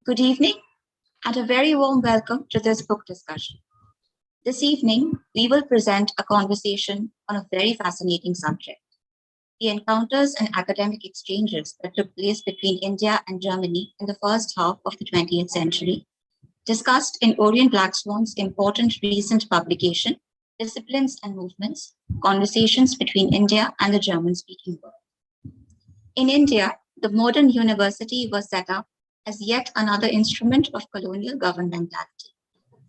Good evening and a very warm welcome to this book discussion. This evening, we will present a conversation on a very fascinating subject, the encounters and academic exchanges that took place between India and Germany in the first half of the 20th century, discussed in Orient Black Swan's important recent publication, Disciplines and Movements, Conversations Between India and the German-Speaking World. In India, the modern university was set up as yet another instrument of colonial governmentality.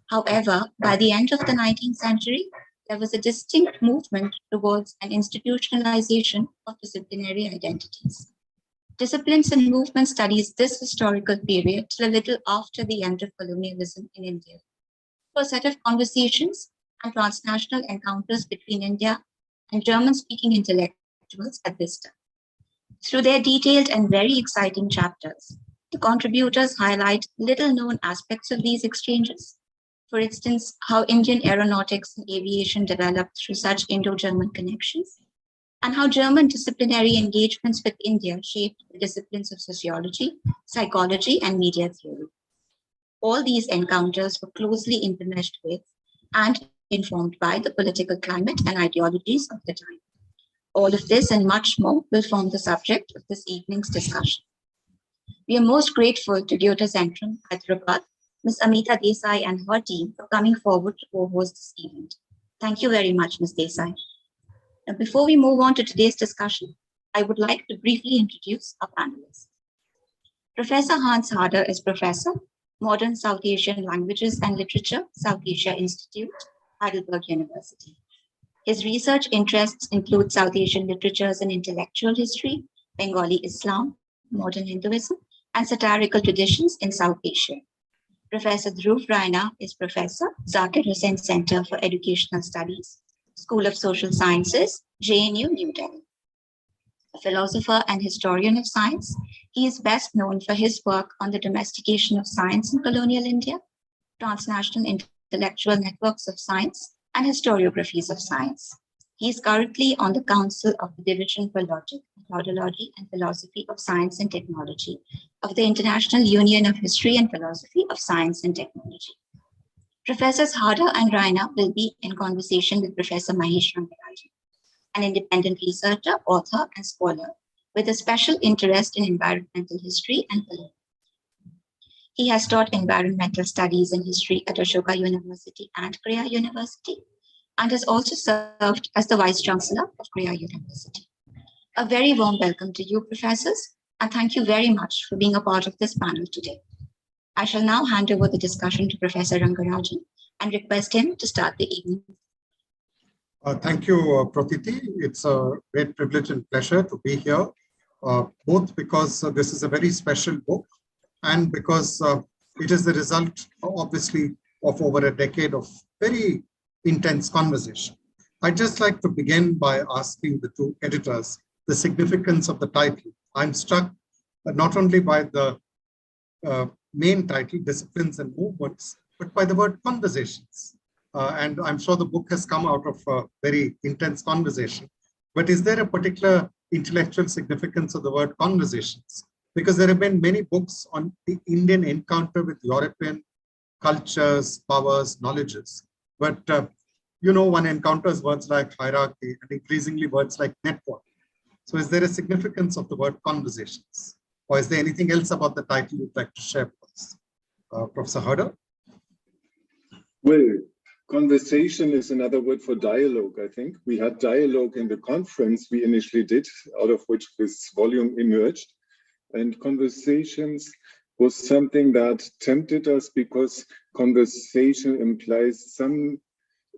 However, by the end of the 19th century, there was a distinct movement towards an institutionalization of disciplinary identities. Disciplines and Movement studies this historical period till a little after the end of colonialism in India, for a set of conversations and transnational encounters between India and German-speaking intellectuals at this time. Through their detailed and very exciting chapters, the contributors highlight little-known aspects of these exchanges. For instance, how Indian aeronautics and aviation developed through such Indo-German connections, and how German disciplinary engagements with India shaped the disciplines of sociology, psychology, and media theory. All these encounters were closely intermeshed with and informed by the political climate and ideologies of the time. All of this and much more will form the subject of this evening's discussion. We are most grateful to Gyoto Centrum, Hyderabad, Ms. Amita Desai and her team for coming forward to co-host this event. Thank you very much, Ms. Desai. Now, before we move on to today's discussion, I would like to briefly introduce our panelists. Professor Hans Harder is Professor, Modern South Asian Languages and Literature, South Asia Institute, Heidelberg University. His research interests include South Asian literatures and intellectual history, Bengali Islam, modern Hinduism, and satirical traditions in South Asia. Professor Dhruv Raina is Professor, Zakir Hussain Center for Educational Studies, School of Social Sciences, JNU, New Delhi. A philosopher and historian of science, he is best known for his work on the domestication of science in colonial India, transnational intellectual networks of science, and historiographies of science. He is currently on the Council of the Division for Logic, Methodology, and Philosophy of Science and Technology of the International Union of History and Philosophy of Science and Technology. Professors Harder and Raina will be in conversation with Professor Mahesh Rangarajan, an independent researcher, author, and scholar with a special interest in environmental history and philosophy. He has taught environmental studies and history at Ashoka University and Kriya University, and has also served as the Vice Chancellor of Kriya University. A very warm welcome to you, professors, and thank you very much for being a part of this panel today. I shall now hand over the discussion to Professor Rangarajan and request him to start the evening. Thank you, Pratiti. It's a great privilege and pleasure to be here, both because this is a very special book and because it is the result, obviously, of over a decade of very intense conversation. I'd just like to begin by asking the two editors the significance of the title. I'm struck not only by the main title, Disciplines and Movements, but by the word conversations. And I'm sure the book has come out of a very intense conversation. But is there a particular intellectual significance of the word conversations? Because there have been many books on the Indian encounter with European cultures, powers, knowledges. But, one encounters words like hierarchy and increasingly words like network. So is there a significance of the word conversations? Or is there anything else about the title you'd like to share with us? Professor Harder? Well, conversation is another word for dialogue, I think. We had dialogue in the conference we initially did, out of which this volume emerged. And conversations was something that tempted us because conversation implies some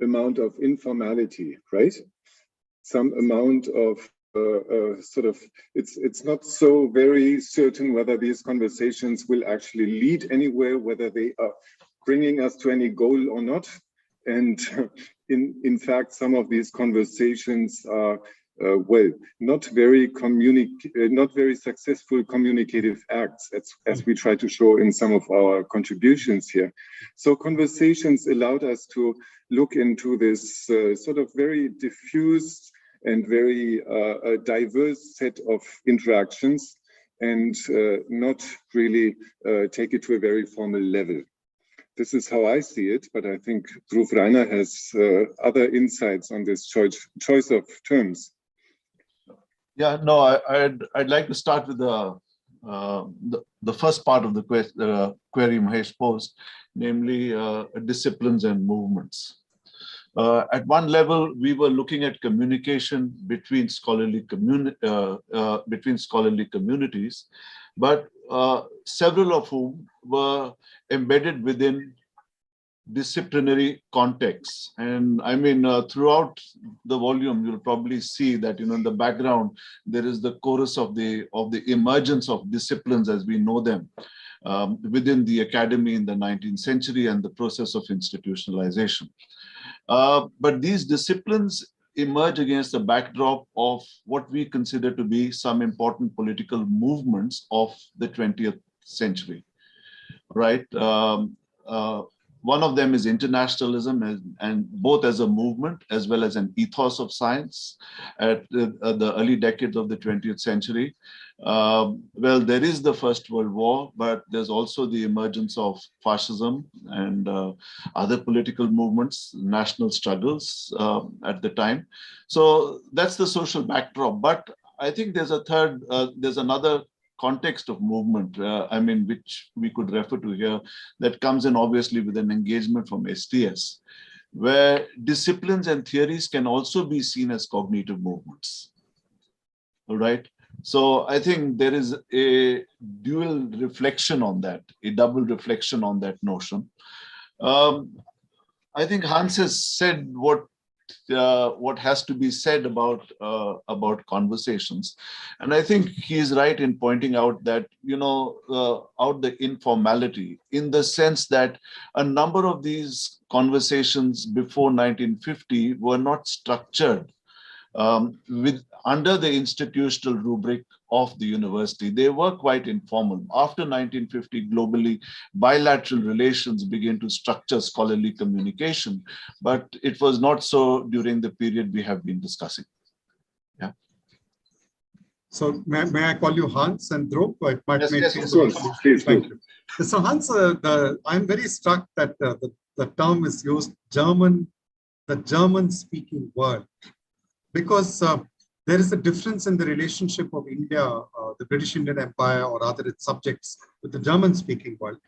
amount of informality, right? Some amount of it's not so very certain whether these conversations will actually lead anywhere, whether they are bringing us to any goal or not. And in fact, some of these conversations are not very successful communicative acts, as we try to show in some of our contributions here. So conversations allowed us to look into this sort of very diffuse and very diverse set of interactions and not really take it to a very formal level. This is how I see it, but I think Dhruv Raina has other insights on this choice of terms. Yeah, no, I'd like to start with the first part of the query Mahesh posed, namely disciplines and movements. At one level, we were looking at communication between scholarly communities, but several of whom were embedded within disciplinary contexts. And I mean, throughout the volume, you'll probably see that, you know, in the background, there is the chorus of the emergence of disciplines as we know them within the academy in the 19th century and the process of institutionalization. But these disciplines emerge against the backdrop of what we consider to be some important political movements of the 20th century, right? One of them is internationalism, and both as a movement as well as an ethos of science at the early decades of the 20th century. Well, there is the First World War, but there's also the emergence of fascism and other political movements, national struggles at the time. So that's the social backdrop. But I think there's another context of movement, I mean, which we could refer to here, that comes in obviously with an engagement from STS, where disciplines and theories can also be seen as cognitive movements. All right. So I think there is a dual reflection on that, a double reflection on that notion. I think Hans has said what has to be said about conversations, and I think he is right in pointing out that, you know, out the informality, in the sense that a number of these conversations before 1950 were not structured under the institutional rubric of the university. They were quite informal. After 1950, globally, bilateral relations began to structure scholarly communication, but it was not so during the period we have been discussing. Yeah. So may I call you Hans and Dhruv? It might make yes, of course. Please, thank you. So Hans, I'm very struck that the term is used, the German-speaking world, because there is a difference in the relationship of India, the British Indian Empire, or rather its subjects, with the German-speaking world,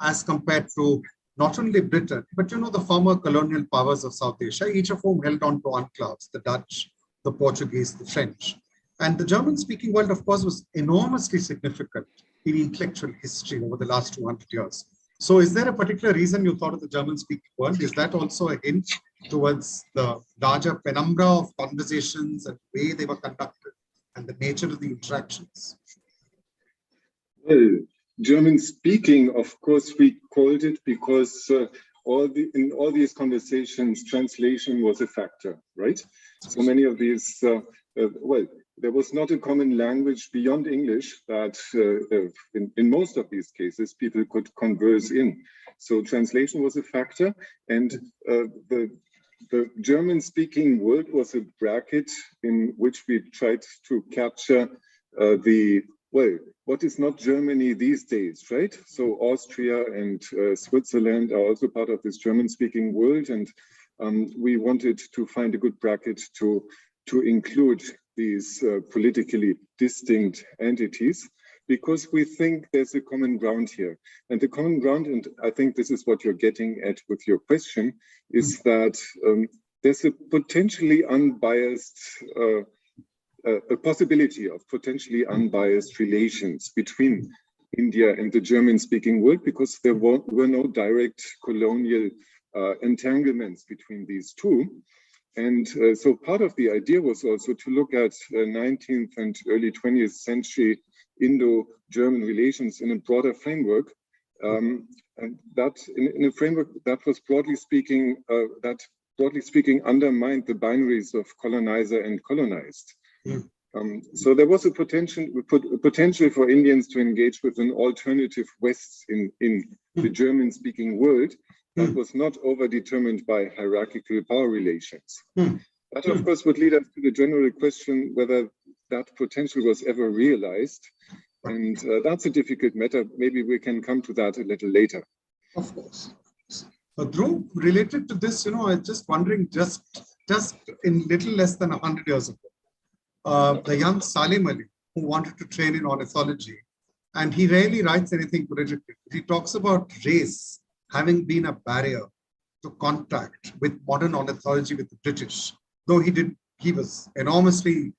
as compared to not only Britain, but, you know, the former colonial powers of South Asia, each of whom held on to enclaves, the Dutch, the Portuguese, the French. And the German-speaking world, of course, was enormously significant in intellectual history over the last 200 years. So is there a particular reason you thought of the German-speaking world? Is that also a hint towards the larger penumbra of conversations and the way they were conducted and the nature of the interactions? Well, German-speaking, of course, we called it because in all these conversations, translation was a factor, right? So many of these, well, there was not a common language beyond English that in most of these cases, people could converse in. So translation was a factor, and the German-speaking world was a bracket in which we tried to capture what is not Germany these days, right? So Austria and Switzerland are also part of this German-speaking world, and we wanted to find a good bracket to include these politically distinct entities, because we think there's a common ground here. And the common ground, and I think this is what you're getting at with your question, is that there's a potentially unbiased, a possibility of potentially unbiased relations between India and the German-speaking world, because there were no direct colonial entanglements between these two. And so part of the idea was also to look at 19th and early 20th century Indo-German relations in a broader framework, and that in a framework that was broadly speaking undermined the binaries of colonizer and colonized. So there was a potential for Indians to engage with an alternative West in the German-speaking world that was not overdetermined by hierarchical power relations. That, of course, would lead us to the general question whether that potential was ever realized. And that's a difficult matter. Maybe we can come to that a little later. Of course. Dhruv, related to this, I was just wondering, just in little less than 100 years ago, the young Salim Ali, who wanted to train in ornithology, and he rarely writes anything politically. He talks about race having been a barrier to contact with modern ornithology with the British, though he was enormously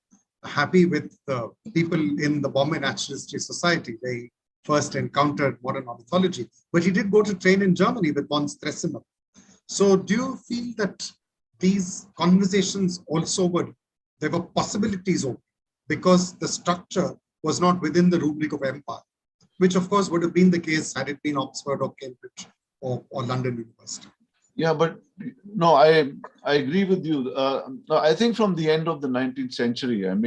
happy with the people in the Bombay Natural History Society. They first encountered modern ornithology, but he did go to train in Germany with von Stresemann. So do you feel that these conversations also there were possibilities open because the structure was not within the rubric of empire, which of course would have been the case had it been Oxford or Cambridge or London University? Yeah, but no, I agree with you. No, I think from the end of the 19th century, from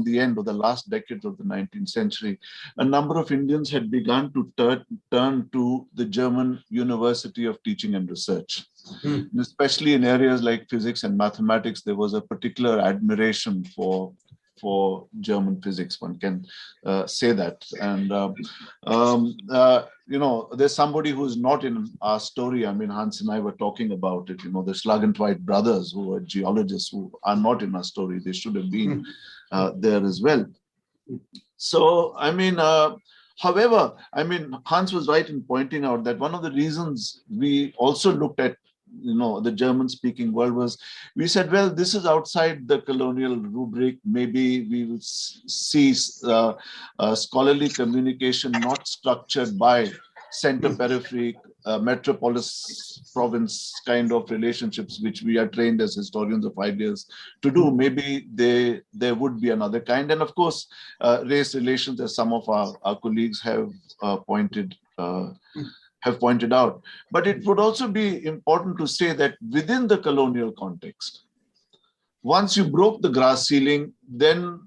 the end of the last decade of the 19th century, a number of Indians had begun to turn to the German University of Teaching and Research. Especially in areas like physics and mathematics, there was a particular admiration for German physics, one can say that. And, there's somebody who's not in our story. I mean, Hans and I were talking about it, the Schlagentweit brothers, who are geologists, who are not in our story. They should have been there as well. So, however, Hans was right in pointing out that one of the reasons we also looked at the German-speaking world was, we said, well, this is outside the colonial rubric. Maybe we will see scholarly communication not structured by center-periphery, metropolis-province kind of relationships, which we are trained as historians of ideas to do. Maybe there would be another kind. And of course, race relations, as some of our colleagues have pointed out. But it would also be important to say that within the colonial context, once you broke the glass ceiling, then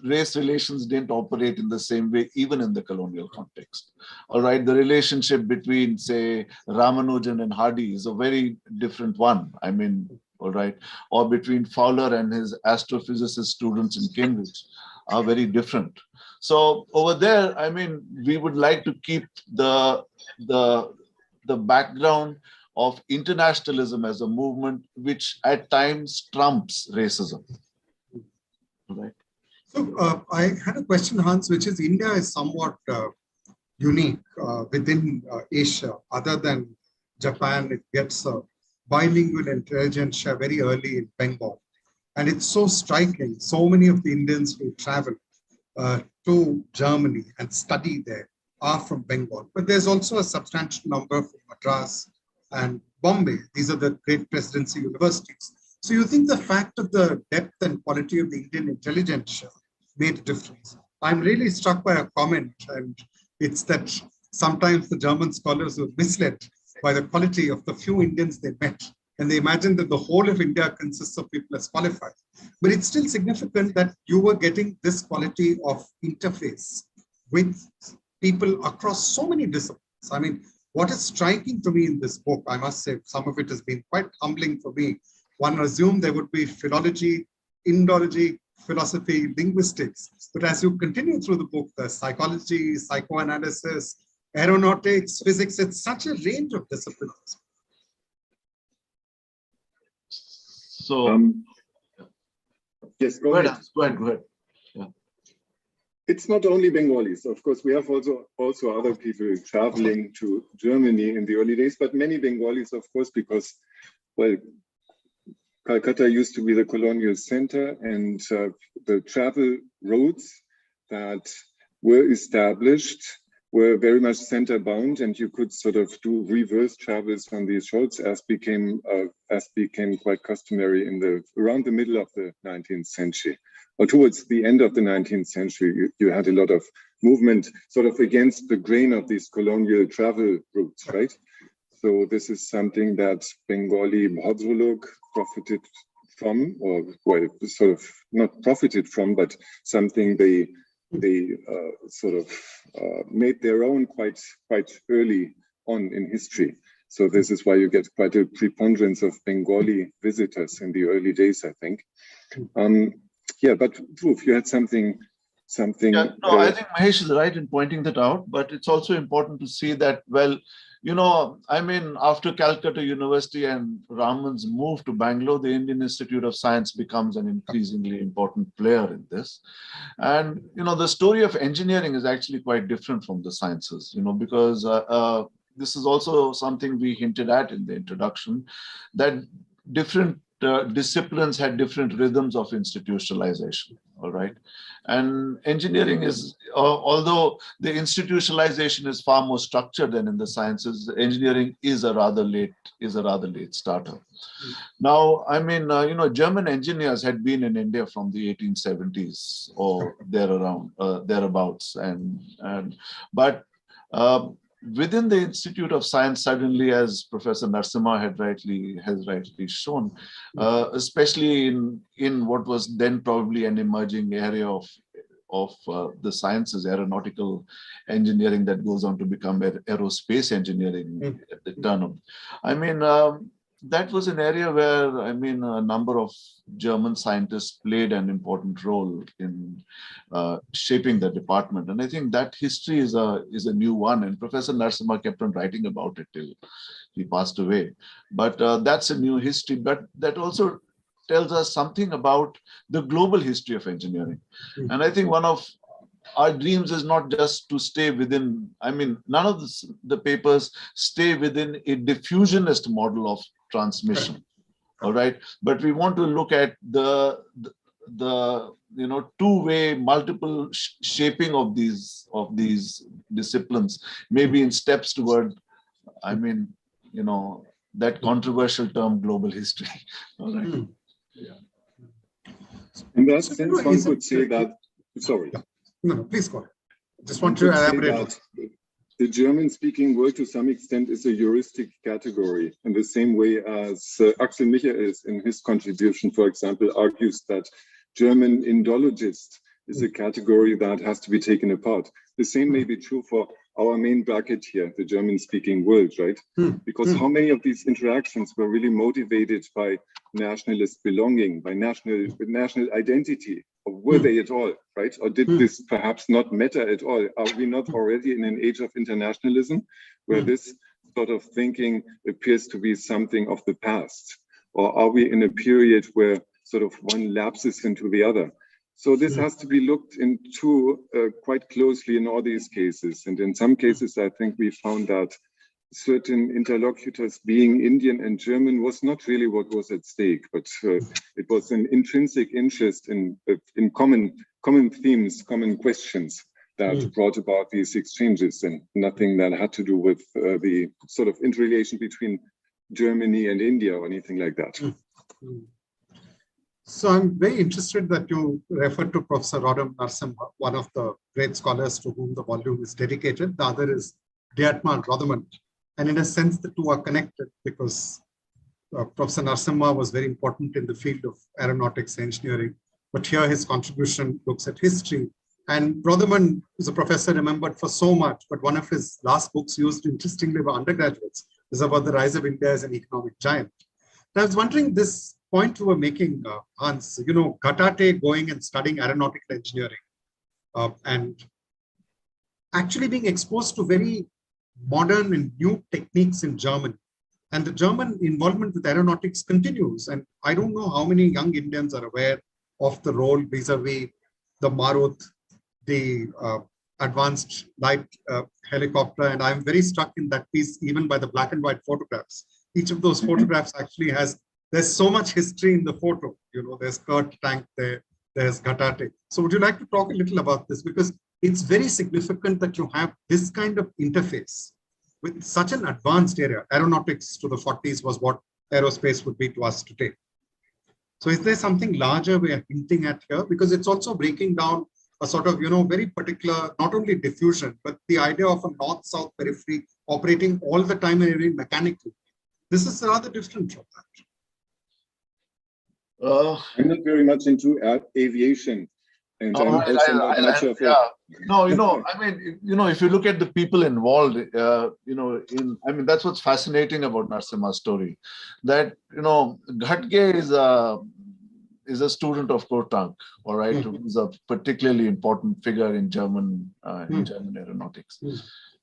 race relations didn't operate in the same way, even in the colonial context. All right, the relationship between, say, Ramanujan and Hardy is a very different one. All right, or between Fowler and his astrophysicist students in Cambridge are very different. So over there, we would like to keep the background of internationalism as a movement, which at times trumps racism. Right. So I had a question, Hans, which is India is somewhat unique within Asia. Other than Japan, it gets a bilingual intelligentsia very early in Bengal. And it's so striking. So many of the Indians who travel to Germany and study there are from Bengal. But there's also a substantial number from Madras and Bombay. These are the great presidency universities. So you think the fact of the depth and quality of the Indian intelligentsia made a difference? I'm really struck by a comment, and it's that sometimes the German scholars were misled by the quality of the few Indians they met. And they imagined that the whole of India consists of people as qualified. But it's still significant that you were getting this quality of interface with people across so many disciplines. What is striking to me in this book, I must say, some of it has been quite humbling for me. One assumed there would be philology, Indology, philosophy, linguistics. But as you continue through the book, there's psychology, psychoanalysis, aeronautics, physics, it's such a range of disciplines. So, yes, go ahead. Yeah. It's not only Bengalis. Of course, we have also other people traveling to Germany in the early days, but many Bengalis, of course, because, well, Calcutta used to be the colonial center, and the travel routes that were established were very much center bound, and you could sort of do reverse travels on these roads, as became quite customary around the middle of the 19th century, or towards the end of the 19th century. You had a lot of movement sort of against the grain of these colonial travel routes, right? So this is something that Bengali Bhadralok profited from, or well, sort of not profited from, but something they sort of made their own quite early on in history. So this is why you get quite a preponderance of Bengali visitors in the early days, I think. Yeah, but Dhruv, you had something something. Yeah, no, I think Mahesh is right in pointing that out, but it's also important to see that, well, I mean, after Calcutta University and Raman's move to Bangalore, the Indian Institute of Science becomes an increasingly important player in this. And, the story of engineering is actually quite different from the sciences, because this is also something we hinted at in the introduction, that different disciplines had different rhythms of institutionalization, all right? And engineering is, although the institutionalization is far more structured than in the sciences, engineering is a rather late starter. Now, I mean, German engineers had been in India from the 1870s or thereabouts, but within the Institute of Science, suddenly, as Professor Narasimha has rightly shown, especially in what was then probably an emerging area of the sciences, aeronautical engineering that goes on to become aerospace engineering at the turn. I mean, that was an area where, I mean, a number of German scientists played an important role in shaping the department. And I think that history is a new one. And Professor Narasimha kept on writing about it till he passed away. But that's a new history. But that also tells us something about the global history of engineering. And I think one of our dreams is not just to stay within, I mean, none of the papers stay within a diffusionist model of transmission, all right? But we want to look at the two-way multiple shaping of these disciplines, maybe in steps toward, I mean, that controversial term, global history, all right? Yeah. In that sense, one could say that, sorry. No, please go ahead. Just want to elaborate. The German-speaking world, to some extent, is a heuristic category, in the same way as Axel Michaels, in his contribution, for example, argues that German Indologist is a category that has to be taken apart. The same may be true for our main bracket here, the German-speaking world, right? Because how many of these interactions were really motivated by nationalist belonging, by national identity? Or were they at all, right? Or did this perhaps not matter at all? Are we not already in an age of internationalism where this sort of thinking appears to be something of the past? Or are we in a period where sort of one lapses into the other? So this has to be looked into quite closely in all these cases. And in some cases, I think we found that certain interlocutors being Indian and German was not really what was at stake, but it was an intrinsic interest in common themes, common questions that brought about these exchanges, and nothing that had to do with the sort of interrelation between Germany and India or anything like that. So I'm very interested that you referred to Professor Rodham Narasimha, one of the great scholars to whom the volume is dedicated. The other is Dietmar Rodham. And in a sense, the two are connected because Professor Narasimha was very important in the field of aeronautics engineering. But here his contribution looks at history. And Rodham is a professor remembered for so much, but one of his last books used interestingly by undergraduates is about the rise of India as an economic giant. And I was wondering this point you were making, Hans, Ghatate going and studying aeronautical engineering and actually being exposed to very modern and new techniques in Germany. And the German involvement with aeronautics continues. And I don't know how many young Indians are aware of the role vis-a-vis the Marut, the advanced light helicopter. And I'm very struck in that piece, even by the black and white photographs. Each of those photographs actually there's so much history in the photo. There's Kurt Tank there, there's Ghatate. So would you like to talk a little about this? Because it's very significant that you have this kind of interface with such an advanced area. Aeronautics to the 40s was what aerospace would be to us today. So is there something larger we are hinting at here? Because it's also breaking down a sort of, very particular, not only diffusion, but the idea of a north-south periphery operating all the time and very mechanically. This is rather different from that. I'm not very much into aviation. And I'm also not much of a... No, I mean, if you look at the people involved, that's what's fascinating about Narasimha's story. That, Ghatge is is a student of Kortank, all right, who's a particularly important figure in German aeronautics.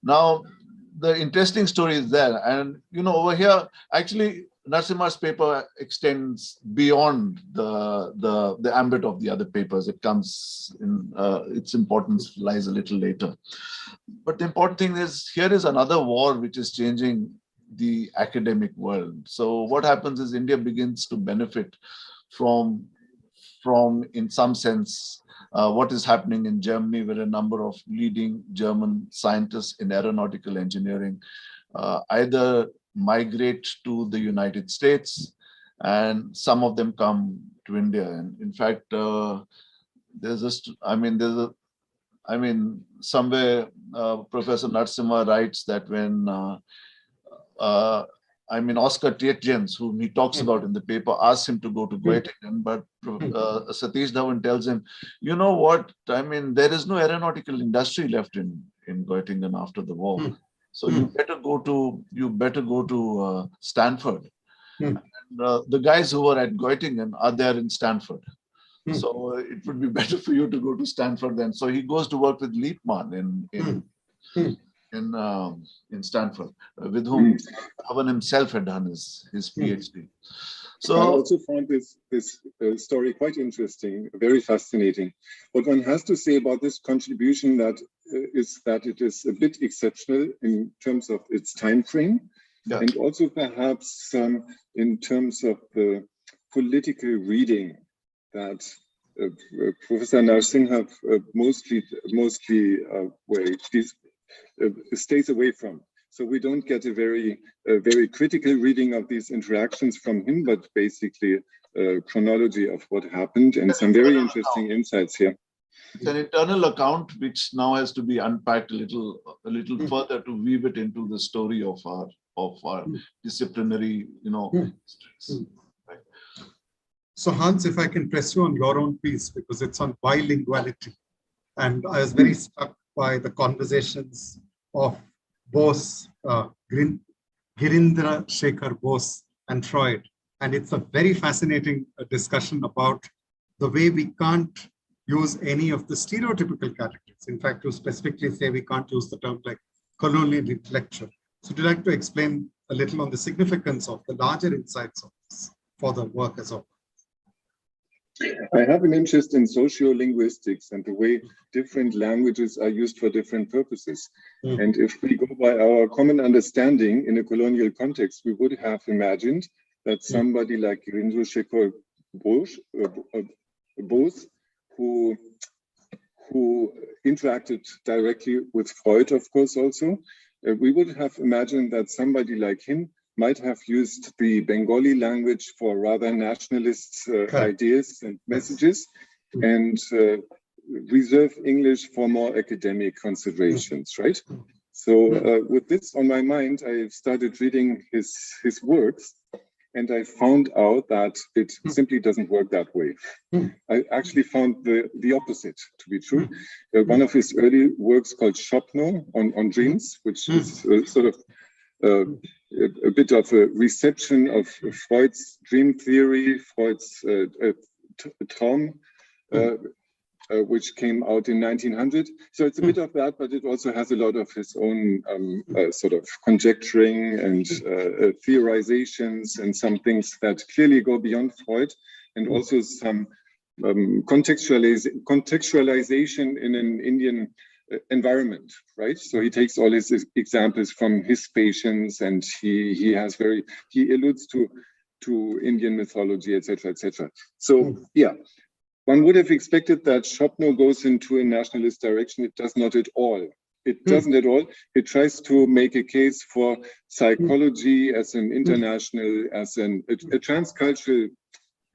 Now, the interesting story is there, and over here, actually, Narasimha's paper extends beyond the ambit of the other papers. It comes in, its importance lies a little later. But the important thing is, here is another war which is changing the academic world. So what happens is India begins to benefit from in some sense, what is happening in Germany, where a number of leading German scientists in aeronautical engineering either migrate to the United States, and some of them come to India. And in fact, somewhere Professor Narasimha writes that when Oscar Tietjens, whom he talks about in the paper, asks him to go to Göttingen, but Satish Dhawan tells him, you know what, there is no aeronautical industry left in Göttingen after the war. So you better go to Stanford. And, the guys who were at Göttingen are there in Stanford. So it would be better for you to go to Stanford then. So he goes to work with Liebman in Stanford, with whom Dhawan himself had done his PhD. So I also found this story quite interesting, very fascinating. What one has to say about this contribution is that it is a bit exceptional in terms of its time frame, and also perhaps in terms of the political reading that Professor Narasimha mostly stays away from. So we don't get a very critical reading of these interactions from him, but basically a chronology of what happened and some very interesting insights here. It's an internal account which now has to be unpacked a little further to weave it into the story of our disciplinary, histories. Right. So Hans, if I can press you on your own piece, because it's on bilinguality. And I was very struck by the conversations of Bose, Girindra Shekhar Bose and Freud. And it's a very fascinating discussion about the way we can't use any of the stereotypical characters. In fact, you specifically say we can't use the term like colonial intellectual. So would you like to explain a little on the significance of the larger insights of this for the work as a whole? I have an interest in sociolinguistics and the way different languages are used for different purposes. And if we go by our common understanding in a colonial context, we would have imagined that somebody like Girindra Shekhar Bose, who interacted directly with Freud, of course, also, we would have imagined that somebody like him might have used the Bengali language for rather nationalist ideas and messages, and reserve English for more academic considerations, right? So with this on my mind, I started reading his works, and I found out that it simply doesn't work that way. I actually found the opposite to be true. One of his early works called Shopno on dreams, which is sort of a bit of a reception of Freud's dream theory, Freud's Traum, which came out in 1900. So it's a bit of that, but it also has a lot of his own sort of conjecturing and theorizations, and some things that clearly go beyond Freud, and also some contextualization in an Indian environment, right? So he takes all his examples from his patients, and he alludes to Indian mythology, etc., etc. So yeah, one would have expected that Shopno goes into a nationalist direction. It does not at all. It doesn't at all. It tries to make a case for psychology as an international, as a transcultural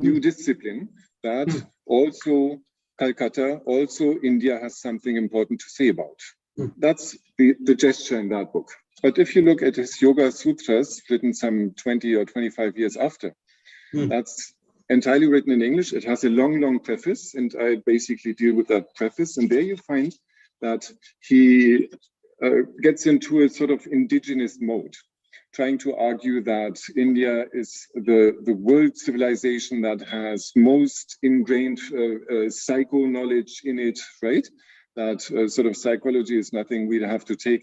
new discipline that also Calcutta, also India has something important to say about. That's the gesture in that book. But if you look at his Yoga Sutras, written some 20 or 25 years after, that's entirely written in English. It has a long, long preface, and I basically deal with that preface. And there you find that he gets into a sort of indigenous mode. trying to argue that India is the world civilization that has most ingrained psycho knowledge in it, right? That sort of psychology is nothing we'd have to take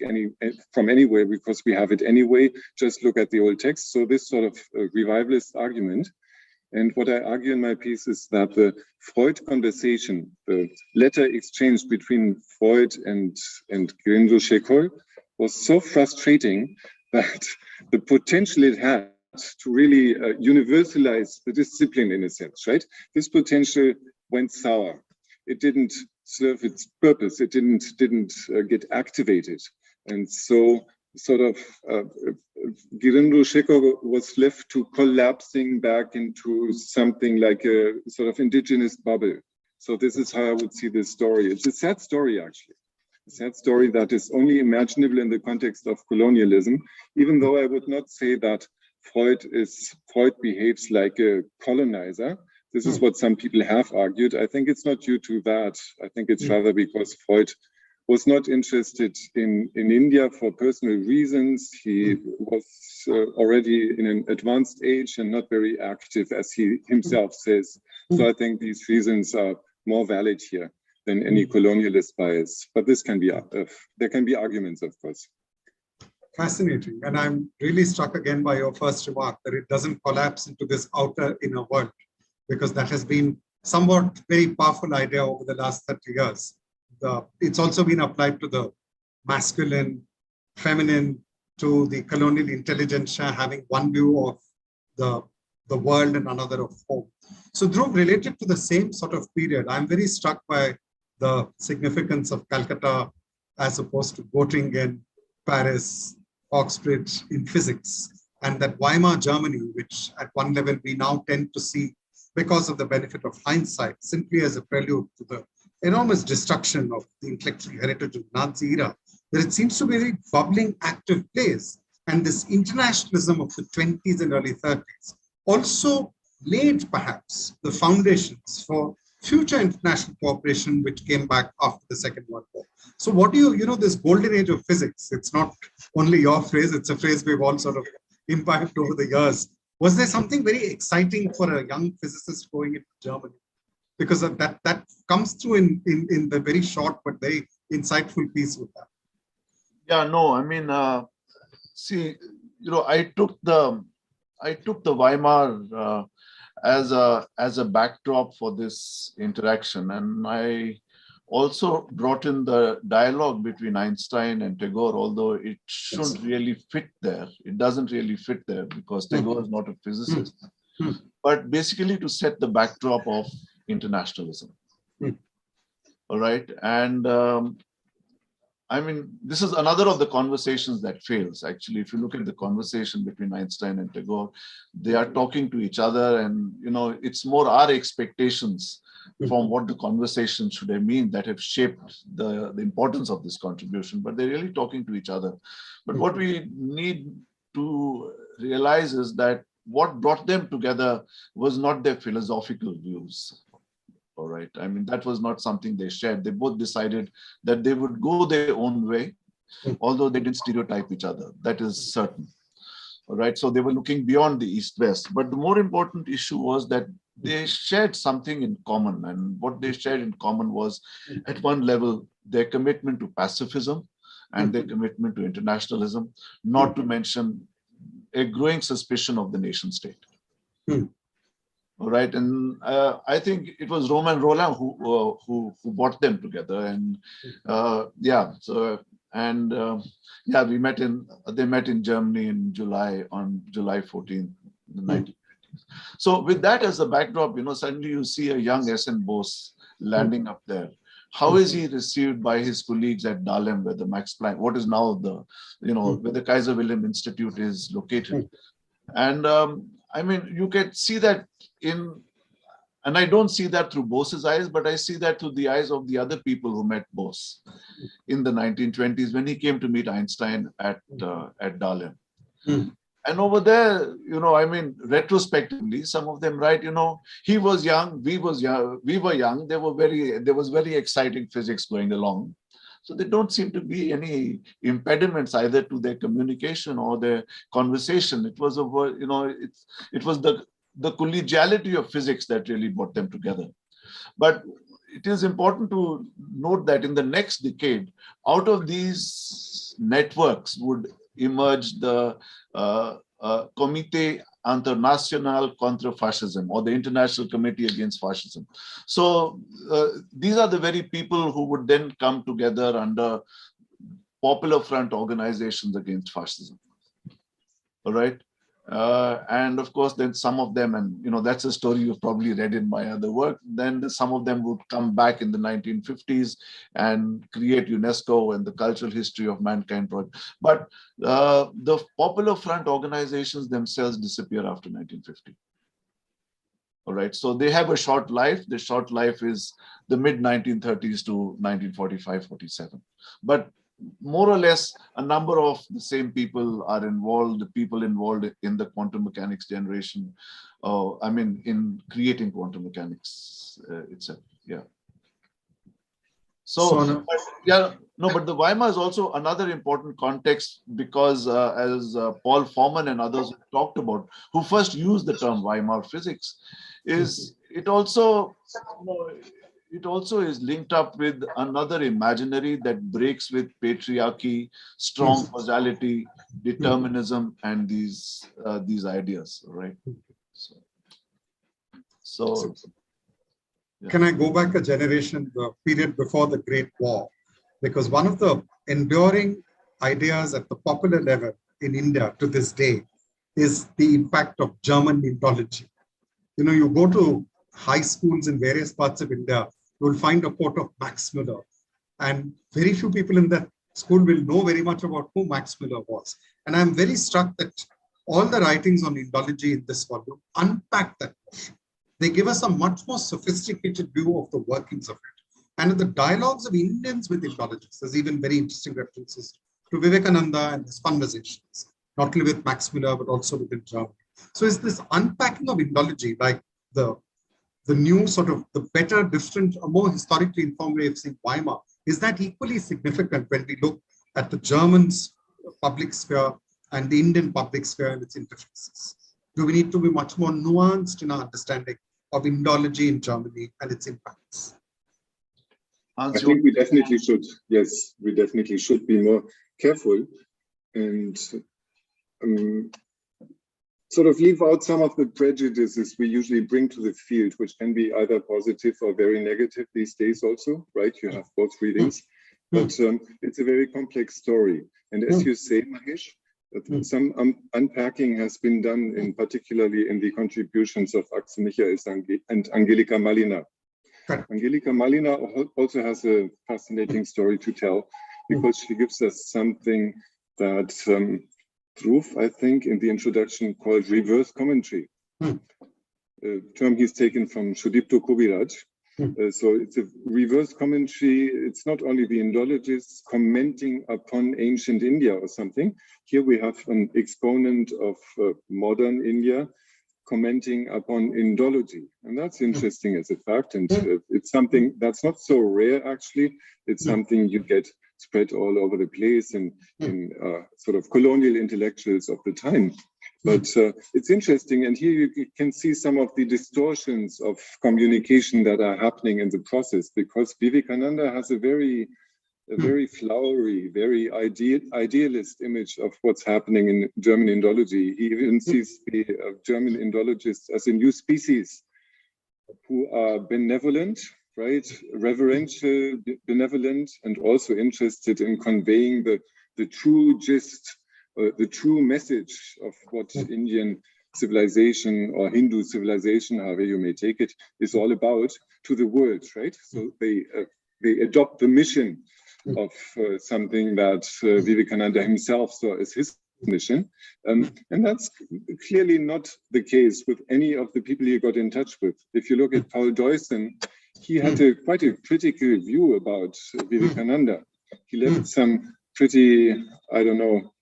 from anywhere because we have it anyway. Just look at the old text. So this sort of revivalist argument. And what I argue in my piece is that the Freud conversation, the letter exchange between Freud and Girindo-Shekhar was so frustrating that the potential it had to really universalize the discipline in a sense, right? This potential went sour. It didn't serve its purpose. It didn't get activated. And so sort of Girindo-Shekhar was left to collapsing back into something like a sort of indigenous bubble. So this is how I would see this story. It's a sad story, actually. A sad story that is only imaginable in the context of colonialism, even though I would not say that Freud behaves like a colonizer. This is what some people have argued. I think it's not due to that. I think it's rather because Freud was not interested in India for personal reasons. He was already in an advanced age and not very active, as he himself says. So I think these reasons are more valid here than any colonialist bias. But this can be, there can be arguments, of course. Fascinating. And I'm really struck again by your first remark that it doesn't collapse into this outer inner world, because that has been somewhat very powerful idea over the last 30 years. It's also been applied to the masculine, feminine, to the colonial intelligentsia having one view of the world and another of home. So Dhruv, related to the same sort of period, I'm very struck by the significance of Calcutta as opposed to Göttingen, Paris, Oxbridge in physics, and that Weimar Germany, which at one level we now tend to see because of the benefit of hindsight, simply as a prelude to the enormous destruction of the intellectual heritage of Nazi era, that it seems to be a very bubbling, active place. And this internationalism of the 20s and early 30s also laid perhaps the foundations for future international cooperation, which came back after the Second World War. So what do you know, this golden age of physics, it's not only your phrase, it's a phrase we've all sort of imbibed over the years. Was there something very exciting for a young physicist going into Germany? Because of that comes through in the very short but very insightful piece with that. Yeah, no, I mean, see, you know, I took the Weimar as a backdrop for this interaction, and I also brought in the dialogue between Einstein and Tagore, although it shouldn't really fit there. It doesn't really fit there because Tagore is not a physicist, but basically to set the backdrop of internationalism. All right, and I mean, this is another of the conversations that fails. Actually, if you look at the conversation between Einstein and Tagore, they are talking to each other, and you know, it's more our expectations from what the conversation should have mean that have shaped the importance of this contribution. But they're really talking to each other. But what we need to realize is that what brought them together was not their philosophical views. All right. I mean, that was not something they shared. They both decided that they would go their own way, although they didn't stereotype each other. That is certain. All right. So they were looking beyond the East-West. But the more important issue was that they shared something in common. And what they shared in common was, at one level, their commitment to pacifism and their commitment to internationalism, not to mention a growing suspicion of the nation state. All right, and I think it was Roman Roland who brought them together, and yeah. So yeah, they met in Germany on July 14th, the 1920s. So with that as a backdrop, you know, suddenly you see a young S.N. Bose landing up there. How is he received by his colleagues at Dahlem, where the Max Planck, what is now the, you know, where the Kaiser Wilhelm Institute is located, and I mean, you can see that and I don't see that through Bose's eyes, but I see that through the eyes of the other people who met Bose in the 1920s when he came to meet Einstein at Dahlem. And over there, you know, I mean, retrospectively, some of them write, you know, he was young, we were young. There was very exciting physics going along. So there don't seem to be any impediments either to their communication or their conversation. It was it was the collegiality of physics that really brought them together. But it is important to note that in the next decade, out of these networks would emerge the Comité International Contra Fascism, or the International Committee Against Fascism. So these are the very people who would then come together under Popular Front organizations against fascism. All right. And of course, then some of them, and that's a story you've probably read in my other work, then some of them would come back in the 1950s and create UNESCO and the Cultural History of Mankind project. But the Popular Front organizations themselves disappear after 1950. All right, so they have a short life. The short life is the mid-1930s to 1945-47. But more or less, a number of the same people are involved, the people involved in the quantum mechanics generation, in creating quantum mechanics itself. Yeah. But the Weimar is also another important context because as Paul Forman and others talked about, who first used the term Weimar physics, is it also is linked up with another imaginary that breaks with patriarchy, strong causality, determinism, and these ideas, right? So yeah. Can I go back a generation, the period before the Great War? Because one of the enduring ideas at the popular level in India to this day is the impact of German Indology. You go to high schools in various parts of India, you will find a quote of Max Muller. And very few people in that school will know very much about who Max Muller was. And I'm very struck that all the writings on Indology in this volume unpack that notion. They give us a much more sophisticated view of the workings of it. And in the dialogues of Indians with Indologists, there's even very interesting references to Vivekananda and his conversations, not only with Max Muller, but also within Germany. So is this unpacking of Indology, like the new sort of the better, different, a more historically informed way of seeing Weimar, is that equally significant when we look at the German public sphere and the Indian public sphere and its interfaces? Do we need to be much more nuanced in our understanding of Indology in Germany and its impacts? I think we definitely should. Yes, we definitely should be more careful and sort of leave out some of the prejudices we usually bring to the field, which can be either positive or very negative these days also, right? You have both readings, but it's a very complex story. And as you say, Mahesh, some unpacking has been done, in particularly in the contributions of Axel Michaels and Angelika Malina. Angelika Malina also has a fascinating story to tell because she gives us something that Dhruv, I think, in the introduction called reverse commentary. A term he's taken from Sudipto Kubiraj. So it's a reverse commentary. It's not only the Indologists commenting upon ancient India or something. Here we have an exponent of modern India commenting upon Indology. And that's interesting as a fact. And it's something that's not so rare, actually. It's something you get spread all over the place in sort of colonial intellectuals of the time. But it's interesting, and here you can see some of the distortions of communication that are happening in the process, because Vivekananda has a very flowery, very idealist image of what's happening in German Indology. He even sees the German Indologists as a new species who are benevolent, right, reverential, benevolent, and also interested in conveying the true gist, the true message of what Indian civilization or Hindu civilization, however you may take it, is all about to the world, right? So they adopt the mission of something that Vivekananda himself saw as his mission. And that's clearly not the case with any of the people he got in touch with. If you look at Paul Deussen, he had quite a critical view about Vivekananda. He left some pretty, I don't know,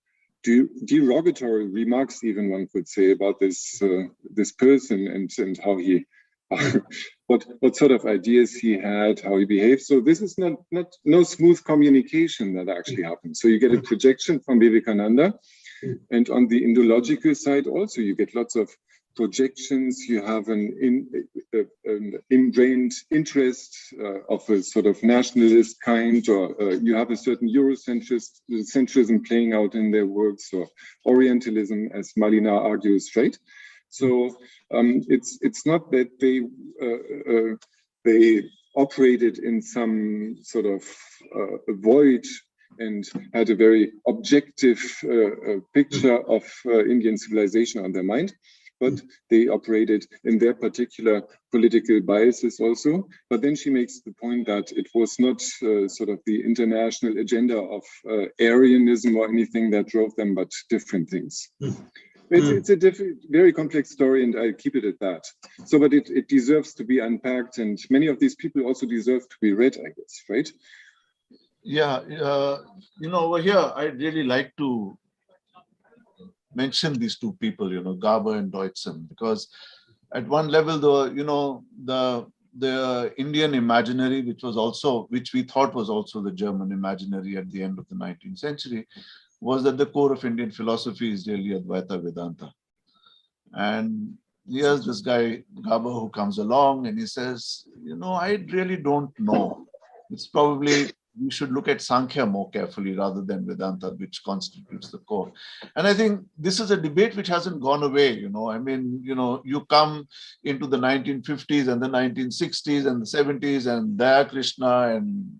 derogatory remarks, even one could say, about this person and how he what sort of ideas he had, how he behaved. So this is no smooth communication that actually happens. So you get a projection from Vivekananda, and on the Indological side also you get lots of projections. You have an ingrained interest of a sort of nationalist kind, or you have a certain Eurocentrism playing out in their works, or Orientalism, as Malina argues, right? So it's not that they operated in some sort of void and had a very objective picture of Indian civilization on their mind, but they operated in their particular political biases also. But then she makes the point that it was not sort of the international agenda of Aryanism or anything that drove them, but different things. It's a very complex story, and I keep it at that. So, but it deserves to be unpacked, and many of these people also deserve to be read, I guess, right? Yeah, over here, I'd really like to mention these two people, Garber and Deutschen, because at one level, the Indian imaginary, which we thought was also the German imaginary at the end of the 19th century, was that the core of Indian philosophy is really Advaita Vedanta. And here's this guy, Garber, who comes along and he says, I really don't know. It's probably, we should look at Sankhya more carefully rather than Vedanta, which constitutes the core. And I think this is a debate which hasn't gone away, you come into the 1950s and the 1960s and the 70s, and Daya Krishna and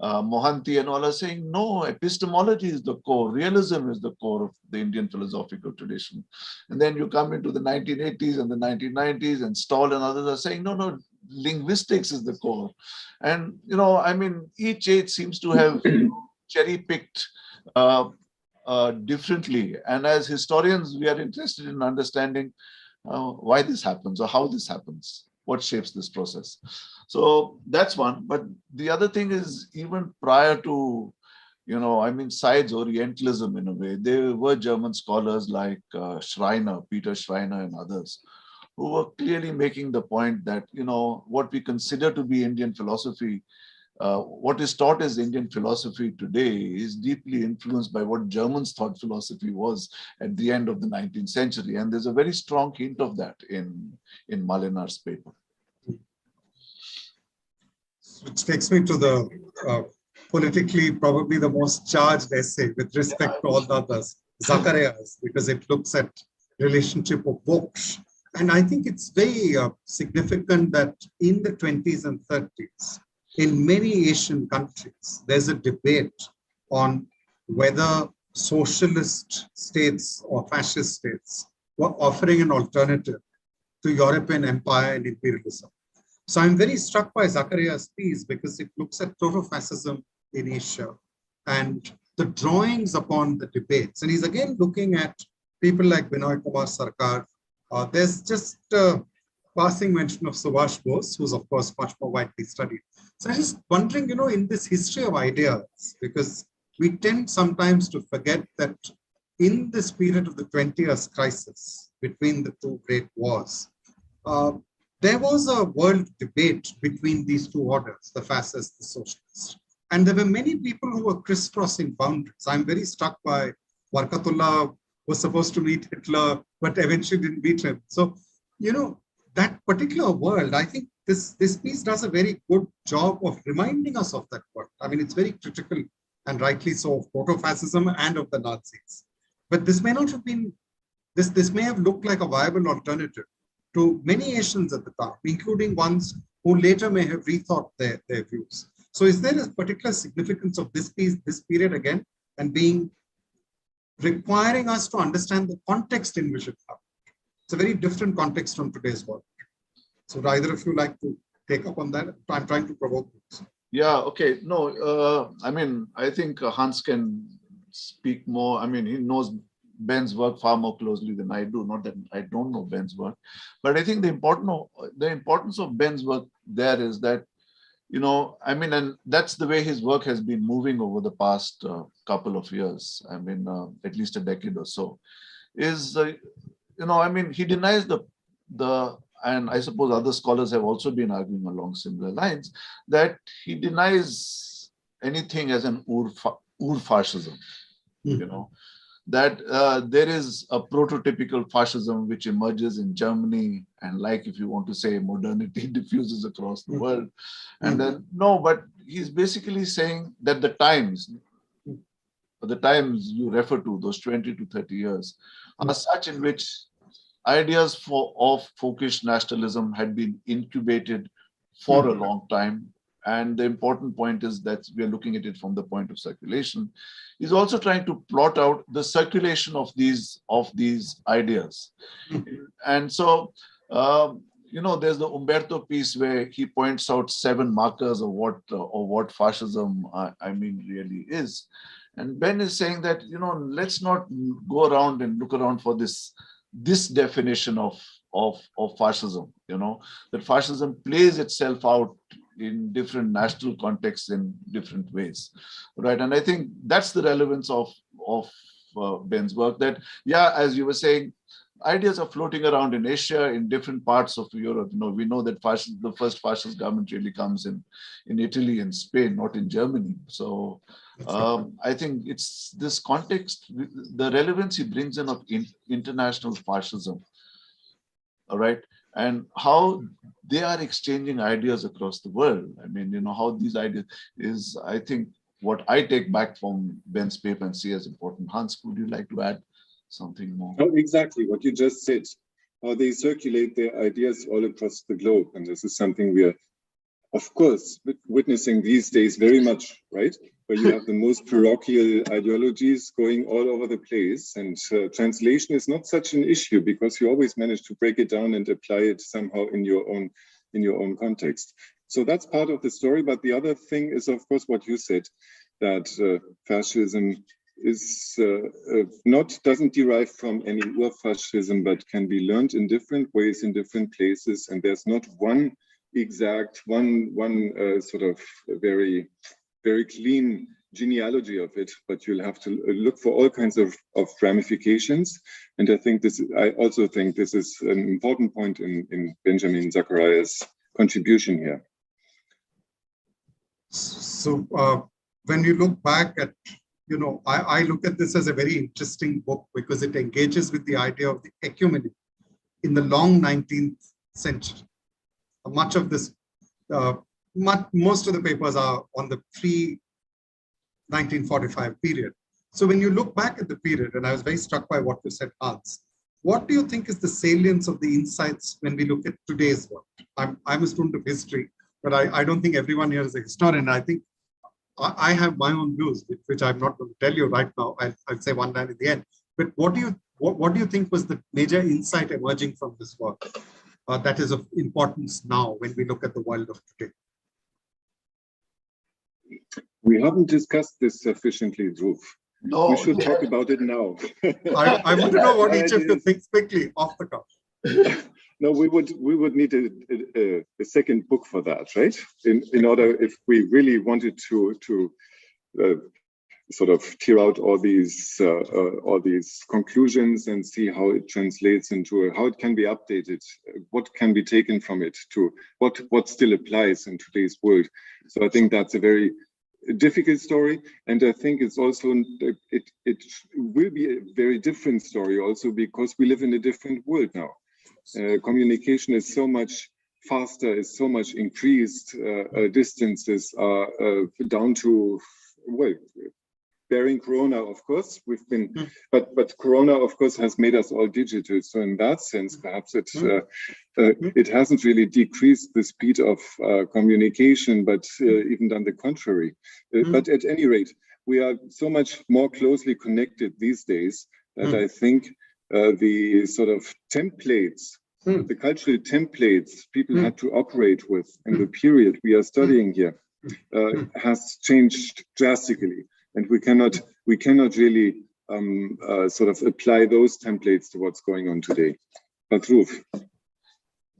Mohanty and all are saying, no, epistemology is the core, realism is the core of the Indian philosophical tradition. And then you come into the 1980s and the 1990s, and Stoll and others are saying, no, linguistics is the core. And, each age seems to have cherry-picked differently. And as historians, we are interested in understanding why this happens or how this happens, what shapes this process. So that's one. But the other thing is, even prior to, Side's Orientalism in a way, there were German scholars like Schreiner, Peter Schreiner and others, who were clearly making the point that, what we consider to be Indian philosophy, what is taught as Indian philosophy today is deeply influenced by what Germans thought philosophy was at the end of the 19th century. And there's a very strong hint of that in Malinar's paper. Which takes me to the politically probably the most charged essay with respect to all the others, Zacharias, because it looks at relationship of books. And I think it's very significant that in the 20s and 30s, in many Asian countries, there's a debate on whether socialist states or fascist states were offering an alternative to European empire and imperialism. So I'm very struck by Zacharias' piece because it looks at total fascism in Asia and the drawings upon the debates. And he's again looking at people like Binoy Kumar Sarkar. There's just a passing mention of Subhash Bose, who's of course much more widely studied. So I'm just wondering, in this history of ideas, because we tend sometimes to forget that in this period of the 20 years crisis between the two great wars, there was a world debate between these two orders, the fascists, the socialists. And there were many people who were crisscrossing boundaries. I'm very struck by Barkatullah was supposed to meet Hitler, but eventually didn't meet him. So, that particular world, I think this piece does a very good job of reminding us of that world. I mean, it's very critical, and rightly so, of proto-fascism and of the Nazis. But this may not have been, this may have looked like a viable alternative to many Asians at the time, including ones who later may have rethought their views. So is there a particular significance of this piece, this period again, and requiring us to understand the context in which it happened? It's a very different context from today's world. So would either of you like to take up on that? I'm trying to provoke this. Yeah, okay. No, I think Hans can speak more. He knows Ben's work far more closely than I do. Not that I don't know Ben's work, but I think the importance of Ben's work there is that, and that's the way his work has been moving over the past couple of years. At least a decade or so, is, he denies the and I suppose other scholars have also been arguing along similar lines, that he denies anything as an ur-fascism, you know, that there is a prototypical fascism which emerges in Germany, and like, if you want to say, modernity diffuses across the world. And then, no, but he's basically saying that the times you refer to, those 20 to 30 years, are such in which ideas of folkish nationalism had been incubated for a long time. And the important point is that we are looking at it from the point of circulation. He's also trying to plot out the circulation of these ideas. And so, you know, there's the Umberto piece where he points out 7 markers of what fascism, I mean, really is. And Ben is saying that, you know, let's not go around and look around for this definition of fascism, you know, that fascism plays itself out in different national contexts in different ways, right? And I think that's the relevance of Ben's work, that, yeah, as you were saying, ideas are floating around in Asia, in different parts of Europe. You know, we know that the first fascist government really comes in Italy and Spain, not in Germany. So I think it's this context, the relevance he brings in of international fascism, all right, and how they are exchanging ideas across the world. I mean, you know, how these ideas is, I think, what I take back from Ben's paper and see as important. Hans, would you like to add something more? Oh, exactly what you just said, how they circulate their ideas all across the globe. And this is something we are, of course, witnessing these days very much, right? Where you have the most parochial ideologies going all over the place. And translation is not such an issue because you always manage to break it down and apply it somehow in your own context. So that's part of the story. But the other thing is, of course, what you said, that fascism is doesn't derive from any ur-fascism, but can be learned in different ways in different places. And there's not one exact, sort of very, very clean genealogy of it, but you'll have to look for all kinds of ramifications. And I also think this is an important point in Benjamin Zacharias' contribution here. So when you look back at, you know, I look at this as a very interesting book because it engages with the idea of the ecumeny in the long 19th century. Much of this, most of the papers are on the pre-1945 period. So when you look back at the period, and I was very struck by what you said, Hans, what do you think is the salience of the insights when we look at today's work? I'm a student of history, but I don't think everyone here is a historian. I think I have my own views, which I'm not going to tell you right now. I'll say one line at the end. But what do you think was the major insight emerging from this work that is of importance now when we look at the world of today? We haven't discussed this sufficiently, Dhruv. No, we should talk about it now. I want to know what each of you thinks quickly off the cuff. No, we would need a second book for that, right? In order, if we really wanted to sort of tear out all these conclusions and see how it translates into how it can be updated, what can be taken from it to what still applies in today's world. So I think that's a very difficult story, and I think it's also it will be a very different story also because we live in a different world now. Communication is so much faster, is so much increased. Distances are down to, well, bearing Corona, of course, we've been, but Corona, of course, has made us all digital. So in that sense, perhaps it hasn't really decreased the speed of communication, but even done the contrary. But at any rate, we are so much more closely connected these days that I think the sort of templates, the cultural templates people had to operate with in the period we are studying here has changed drastically. And we cannot really sort of apply those templates to what's going on today. But Dhruv,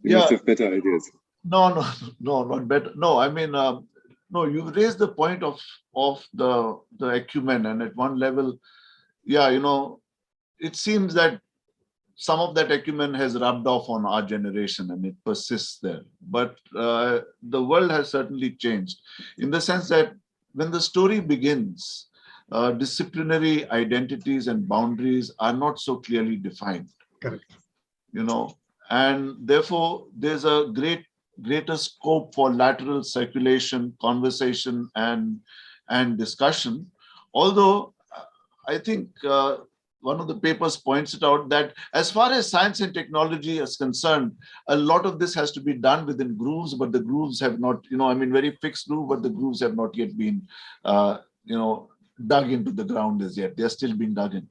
you must have better ideas. No, not better. No, I mean, no, you raised the point of the acumen, and at one level, yeah, you know, it seems that some of that acumen has rubbed off on our generation and it persists there. But the world has certainly changed in the sense that when the story begins, disciplinary identities and boundaries are not so clearly defined. Correct. And therefore there's a greater scope for lateral circulation, conversation, and discussion. Although I think one of the papers points it out that as far as science and technology is concerned, a lot of this has to be done within grooves, but the grooves have not, very fixed groove, but the grooves have not yet been, dug into the ground as yet. They're still being dug in.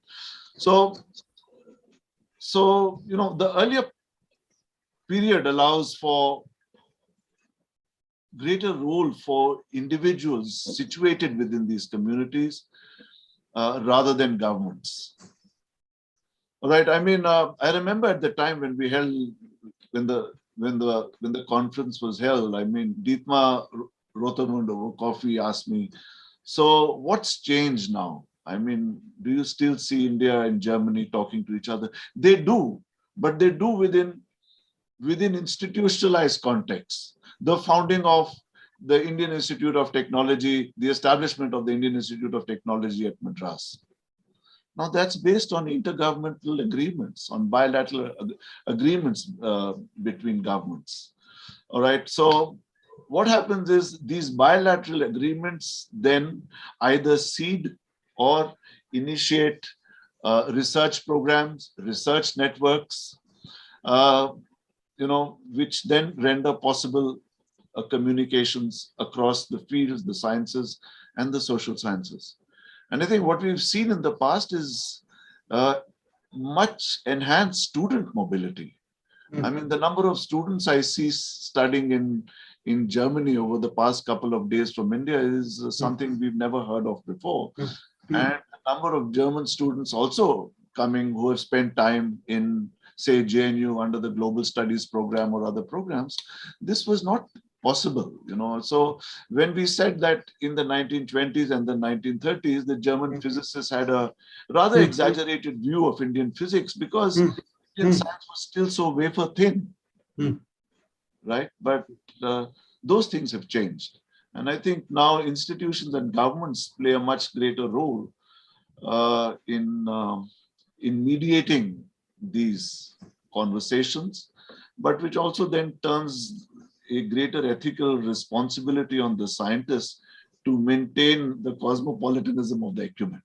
So the earlier period allows for greater role for individuals situated within these communities rather than governments. All right. I mean, I remember at the time when we held, when the conference was held, I mean, Dietmar Rotermund over coffee asked me, so what's changed now? I mean, do you still see India and Germany talking to each other? They do, but they do within institutionalized contexts. The founding of the Indian Institute of Technology, the establishment of the Indian Institute of Technology at Madras. Now that's based on intergovernmental agreements, on bilateral agreements between governments. All right. So what happens is these bilateral agreements then either seed or initiate research programs, research networks, which then render possible communications across the fields, the sciences, and the social sciences. And I think what we've seen in the past is much enhanced student mobility. I mean, the number of students I see studying in Germany over the past couple of days from India is something we've never heard of before. And the number of German students also coming who have spent time in, say, JNU under the Global Studies program or other programs, this was not possible, So when we said that in the 1920s and the 1930s, the German physicists had a rather exaggerated view of Indian physics because Indian science was still so wafer thin, right? But those things have changed. And I think now institutions and governments play a much greater role in mediating these conversations, but which also then turns a greater ethical responsibility on the scientists to maintain the cosmopolitanism of the acumen.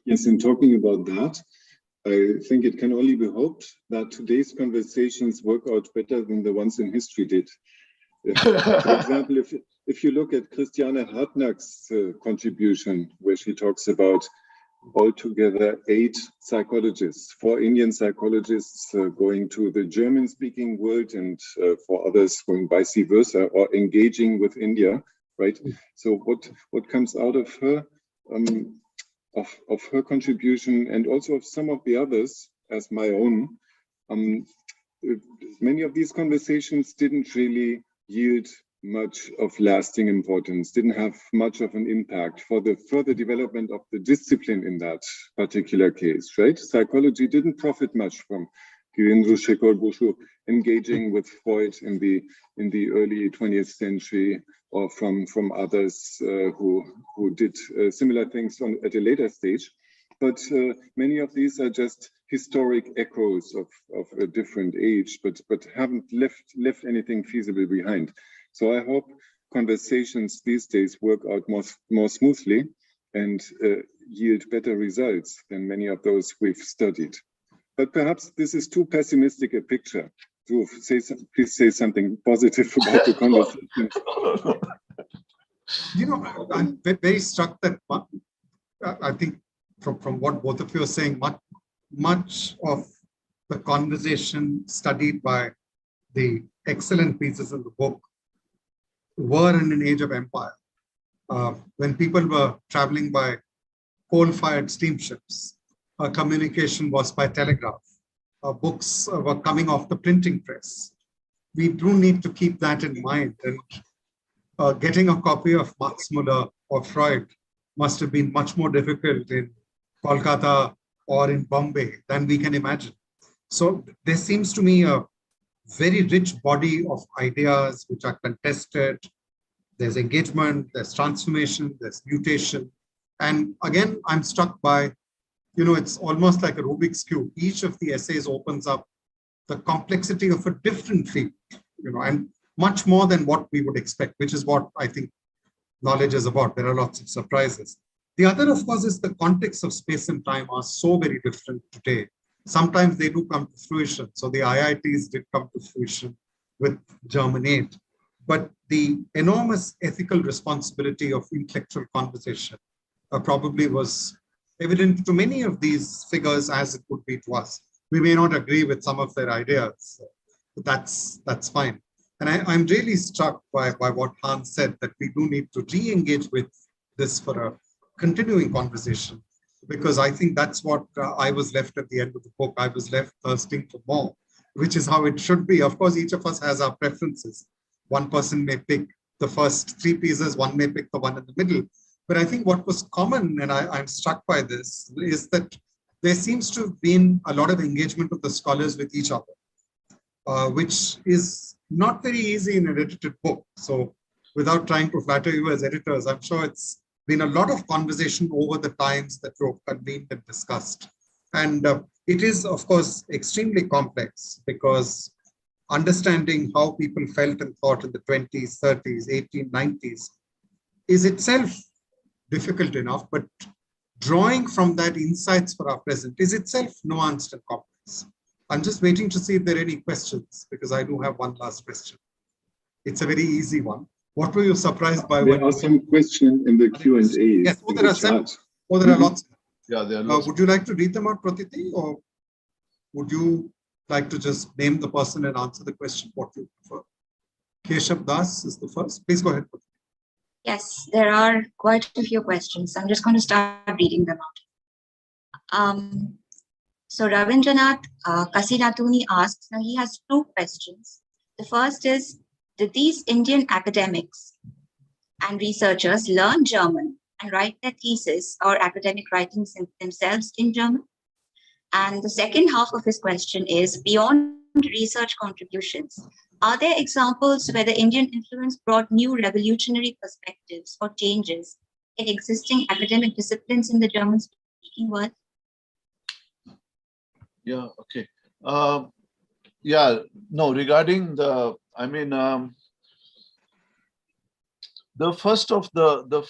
Yes, and talking about that, I think it can only be hoped that today's conversations work out better than the ones in history did. For example, if you look at Christiane Hartnack's contribution, where she talks about altogether 8 psychologists, 4 Indian psychologists going to the German-speaking world and 4 others going vice versa or engaging with India, right? So what comes out of her, of her contribution and also of some of the others as my own, many of these conversations didn't really yield much of lasting importance, didn't have much of an impact for the further development of the discipline in that particular case, right? Psychology didn't profit much from Girindra Shekhar Boshu engaging with Freud in the early 20th century, or from others who did similar things at a later stage. But many of these are just historic echoes of a different age, but haven't left anything feasible behind. So I hope conversations these days work out more smoothly and yield better results than many of those we've studied. But perhaps this is too pessimistic a picture. Dhruv, please say something positive about the conversation. I'm very struck that I think from what both of you are saying, much of the conversation studied by the excellent pieces in the book were in an age of empire, when people were traveling by coal-fired steamships. Communication was by telegraph. Books were coming off the printing press. We do need to keep that in mind. And getting a copy of Max Muller or Freud must have been much more difficult in Kolkata or in Bombay than we can imagine. So there seems to me a very rich body of ideas which are contested. There's engagement, there's transformation, there's mutation. And again, I'm struck by, it's almost like a Rubik's Cube. Each of the essays opens up the complexity of a different field, and much more than what we would expect, which is what I think knowledge is about. There are lots of surprises. The other, of course, is the context of space and time are so very different today. Sometimes they do come to fruition. So the IITs did come to fruition with Germinate. But the enormous ethical responsibility of intellectual conversation probably was evident to many of these figures as it would be to us. We may not agree with some of their ideas, but that's fine. And I'm really struck by what Hans said, that we do need to re-engage with this for a continuing conversation, because I think that's what I was left at the end of the book. I was left thirsting for more, which is how it should be. Of course, each of us has our preferences. One person may pick the first three pieces, one may pick the one in the middle. But I think what was common, and I'm struck by this, is that there seems to have been a lot of engagement of the scholars with each other, which is not very easy in an edited book. So without trying to flatter you as editors, I'm sure it's been a lot of conversation over the times that you've convened and discussed. And it is, of course, extremely complex, because understanding how people felt and thought in the 20s, 30s, 1890s is itself difficult enough, but drawing from that insights for our present is itself nuanced and complex. I'm just waiting to see if there are any questions, because I do have one last question. It's a very easy one. What were you surprised by? There are some questions in the Q&A. Yes, there are several. There are lots. Yeah, there are lots. Would you like to read them out, Pratiti, or would you like to just name the person and answer the question? What you prefer? Keshav Das is the first. Please go ahead. Yes, there are quite a few questions. I'm just going to start reading them out. So Ravindranath Kasiratuni asks, now he has two questions. The first is, did these Indian academics and researchers learn German and write their thesis or academic writings themselves in German? And the second half of his question is, beyond research contributions, are there examples where the Indian influence brought new revolutionary perspectives or changes in existing academic disciplines in the German-speaking world? Yeah, okay. Yeah, no, regarding the, the first of the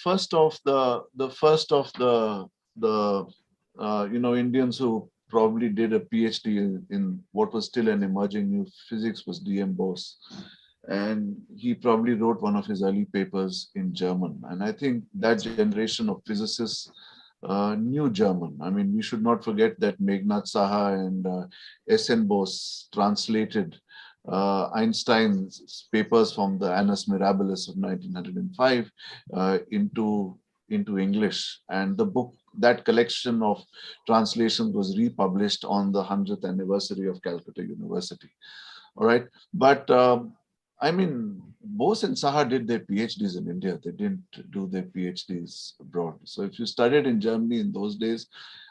Indians who probably did a PhD in what was still an emerging new physics was D.M. Bose. And he probably wrote one of his early papers in German. And I think that generation of physicists knew German. I mean, we should not forget that Meghnad Saha and S.N. Bose translated Einstein's papers from the Annus Mirabilis of 1905 into English. And the book, that collection of translations was republished on the 100th anniversary of Calcutta University. All right. But Bose and Saha did their PhDs in India. They didn't do their PhDs abroad. So if you studied in Germany in those days,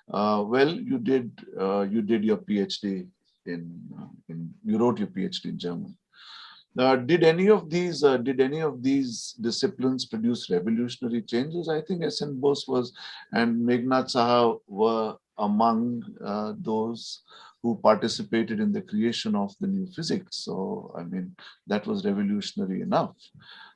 you did your PhD you wrote your PhD in German. Did any of these disciplines produce revolutionary changes? I think S.N. Bose and Meghnad Saha were among those who participated in the creation of the new physics. So, I mean, that was revolutionary enough.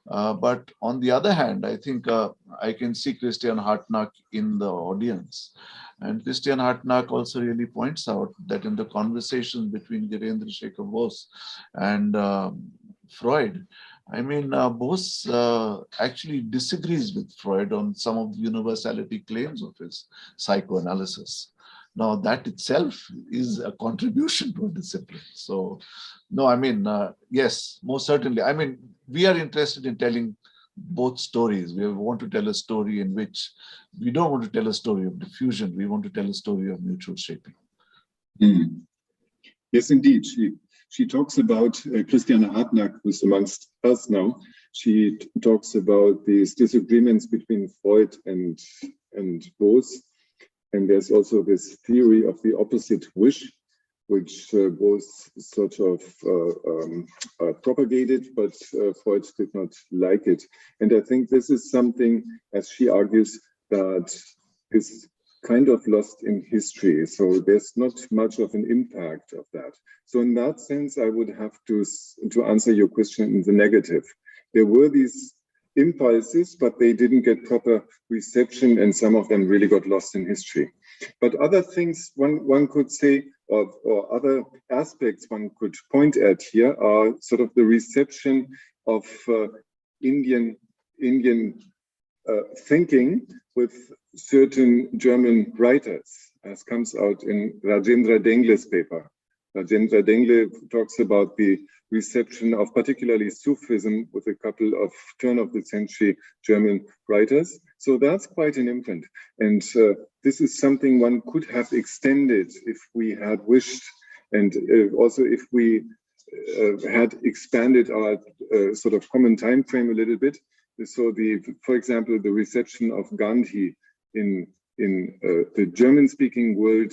But on the other hand, I think I can see Christian Hartnack in the audience. And Christian Hartnack also really points out that in the conversations between Virendra Shekhar Bose and Freud, Bose actually disagrees with Freud on some of the universality claims of his psychoanalysis. Now, that itself is a contribution to a discipline. So, no, yes, most certainly. We are interested in telling both stories. We want to tell a story in which we don't want to tell a story of diffusion. We want to tell a story of mutual shaping. Mm. Yes, indeed. She talks about Christiane Hartnack, who's amongst us now. She talks about these disagreements between Freud and Bose. And there's also this theory of the opposite wish, which was sort of propagated, but Freud did not like it. And I think this is something, as she argues, that is kind of lost in history. So there's not much of an impact of that. So in that sense, I would have to answer your question in the negative. There were these impulses, but they didn't get proper reception, and some of them really got lost in history. But other things one could say, or other aspects one could point at here are sort of the reception of Indian thinking with certain German writers, as comes out in Rajendra Dengle's paper. Rajendra Dengle talks about the reception of particularly Sufism with a couple of turn-of-the-century German writers. So that's quite an imprint. And this is something one could have extended if we had wished, and also if we had expanded our sort of common time frame a little bit. So for example, the reception of Gandhi in the German-speaking world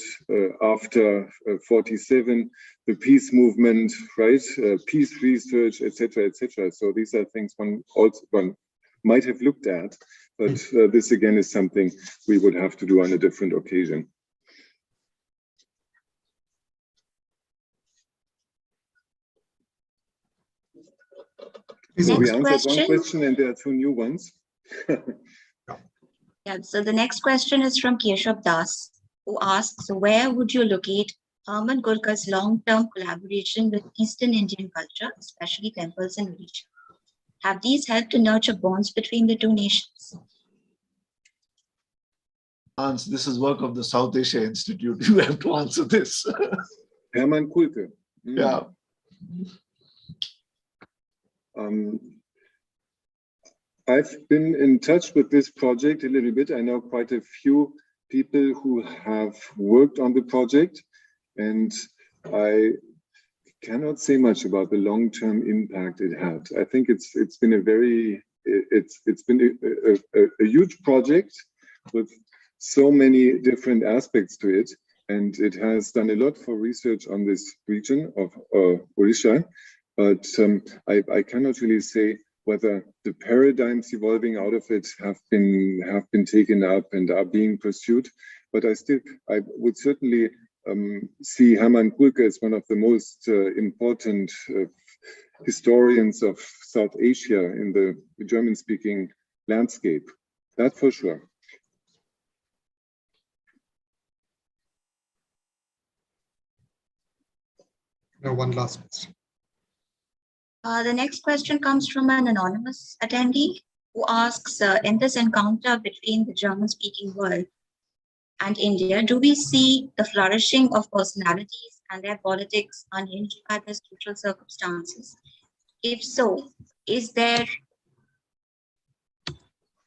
after 47, the peace movement, right? Peace research, etc., etc. So these are things one might have looked at, but this again is something we would have to do on a different occasion. So we answered one question, and there are two new ones. Yeah, so the next question is from Keshav Das, who asks, where would you locate Hermann Gulka's long-term collaboration with Eastern Indian culture, especially temples and religion? Have these helped to nurture bonds between the two nations? Hans, this is work of the South Asia Institute. You have to answer this. Hermann Gulka. Yeah. I've been in touch with this project a little bit. I know quite a few people who have worked on the project, and I cannot say much about the long-term impact it had. I think it's been a huge project with so many different aspects to it, and it has done a lot for research on this region of Odisha. But I cannot really say whether the paradigms evolving out of it have been taken up and are being pursued. But I would certainly see Hermann Gulka as one of the most important historians of South Asia in the German-speaking landscape. That for sure. Now, one last question. The next question comes from an anonymous attendee who asks, in this encounter between the German-speaking world and India, do we see the flourishing of personalities and their politics unhinged by their social circumstances? If so, is there...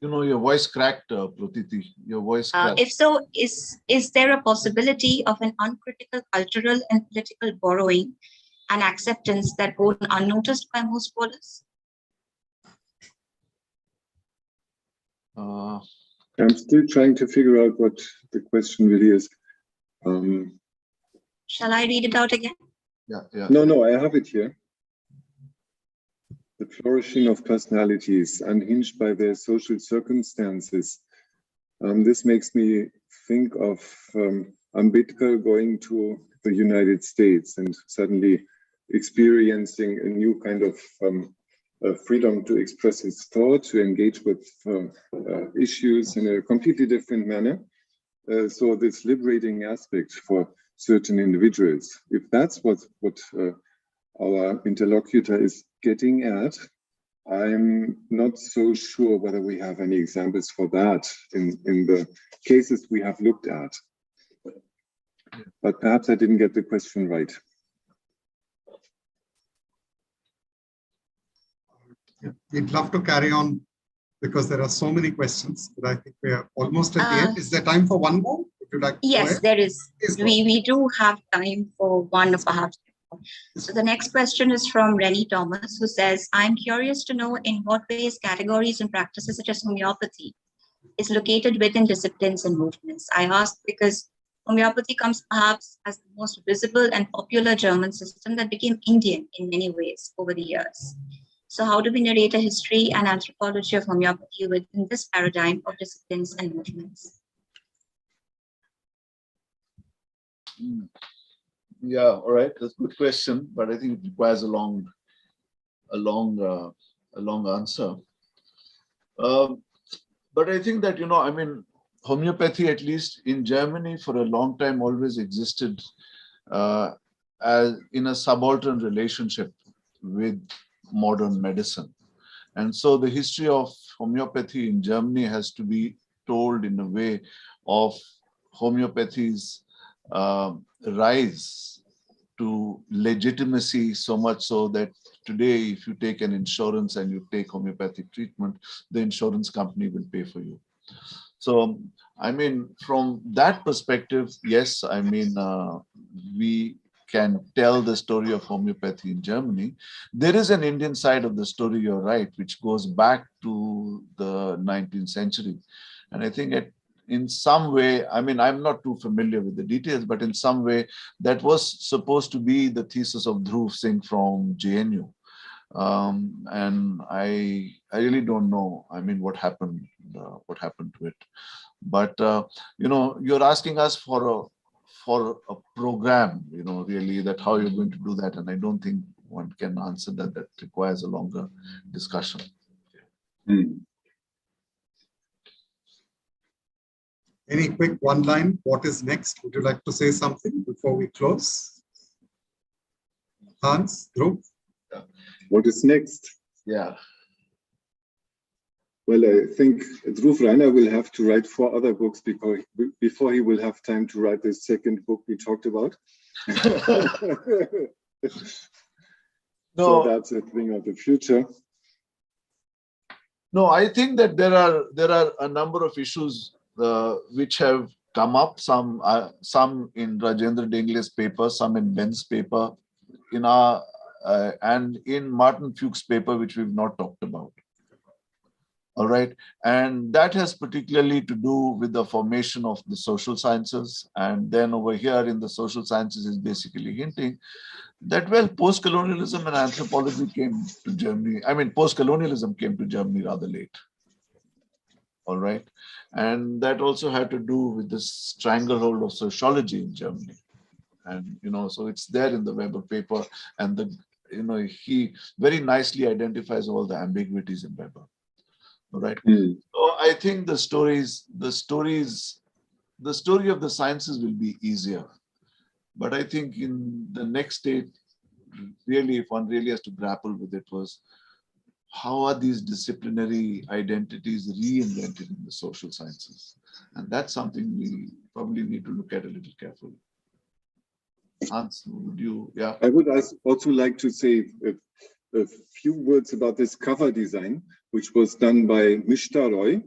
You know, your voice cracked, Pratiti. Your voice cracked. If so, is there a possibility of an uncritical cultural and political borrowing and acceptance that go unnoticed by most scholars? I'm still trying to figure out what the question really is. Shall I read it out again? Yeah. No, I have it here. The flourishing of personalities unhinged by their social circumstances. This makes me think of Ambedkar going to the United States and suddenly experiencing a new kind of freedom to express his thought, to engage with issues in a completely different manner. So this liberating aspect for certain individuals, if that's what our interlocutor is getting at, I'm not so sure whether we have any examples for that in the cases we have looked at. But perhaps I didn't get the question right. We'd love to carry on because there are so many questions, but I think we are almost at the end. Is there time for one more? Would you like to yes, go ahead? there is. We do have time for one perhaps. So the next question is from Rennie Thomas, who says, I'm curious to know in what ways categories and practices such as homeopathy is located within disciplines and movements. I ask because homeopathy comes perhaps as the most visible and popular German system that became Indian in many ways over the years. So how do we narrate a history and anthropology of homeopathy within this paradigm of disciplines and movements? Yeah, all right, that's a good question, but I think it requires a long answer. But I think that, I mean, homeopathy, at least in Germany, for a long time always existed as in a subaltern relationship with modern medicine. And so the history of homeopathy in Germany has to be told in a way of homeopathy's rise to legitimacy, so much so that today, if you take an insurance and you take homeopathic treatment, the insurance company will pay for you. So, I mean, from that perspective, yes, I mean, we can tell the story of homeopathy in Germany. There is an Indian side of the story, you're right, which goes back to the 19th century. And I think in some way, I mean, I'm not too familiar with the details, but in some way, that was supposed to be the thesis of Dhruv Singh from JNU. And I really don't know, I mean, what happened to it. But, you're asking us for a program, really, that how you're going to do that. And I don't think one can answer that. That requires a longer discussion. Any quick one line? What is next? Would you like to say something before we close? Hans, Dhruv? What is next? Yeah. Well, I think Dhruv Raina will have to write 4 other books before he will have time to write the second book we talked about. So that's a thing of the future. No, I think that there are a number of issues which have come up. Some in Rajendra Dengle's paper, some in Ben's paper, in our and in Martin Fuchs' paper, which we've not talked about. All right, and that has particularly to do with the formation of the social sciences. And then over here in the social sciences is basically hinting that, well, post-colonialism and anthropology came to Germany. I mean, post-colonialism came to Germany rather late. All right. And that also had to do with the stranglehold of sociology in Germany. And, so it's there in the Weber paper. And he very nicely identifies all the ambiguities in Weber. All right. So I think the story of the sciences will be easier. But I think in the next stage, really, if one really has to grapple with it, was how are these disciplinary identities reinvented in the social sciences? And that's something we probably need to look at a little carefully. Hans, would you? Yeah. I would also like to say a few words about this cover design, which was done by Mishta Roy.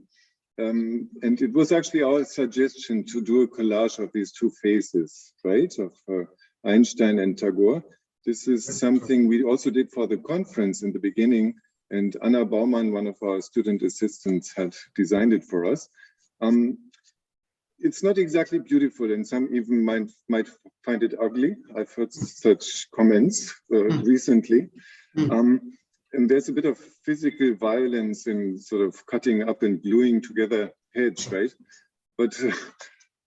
And it was actually our suggestion to do a collage of these 2 faces, right, of Einstein and Tagore. This is something we also did for the conference in the beginning. And Anna Baumann, one of our student assistants, had designed it for us. It's not exactly beautiful, and some even might find it ugly. I've heard such comments recently. And there's a bit of physical violence in sort of cutting up and gluing together heads, right? But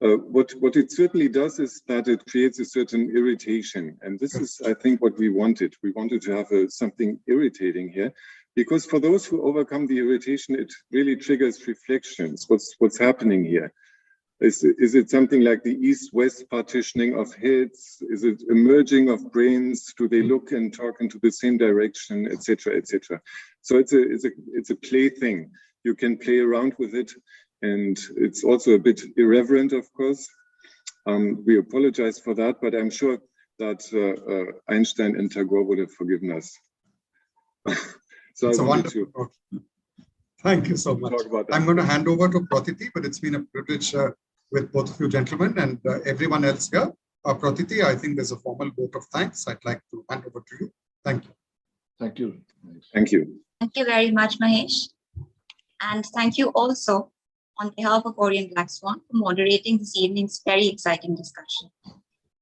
what it certainly does is that it creates a certain irritation. And this is, I think, what we wanted. We wanted to have something irritating here. Because for those who overcome the irritation, it really triggers reflections. What's happening here? Is it something like the East-West partitioning of heads? Is it a merging of brains? Do they look and talk into the same direction, etc., etc.? So it's a play thing. You can play around with it, and it's also a bit irreverent, of course. We apologize for that, but I'm sure that Einstein and Tagore would have forgiven us. So it's I a wanted wonderful. Thank you so much. I'm going to hand over to Pratiti, but it's been a privilege with both of you gentlemen and everyone else here. Pratiti, I think there's a formal vote of thanks. I'd like to hand over to you. Thank you. Thank you. Thank you. Thank you very much, Mahesh. And thank you also on behalf of Orient Black Swan for moderating this evening's very exciting discussion.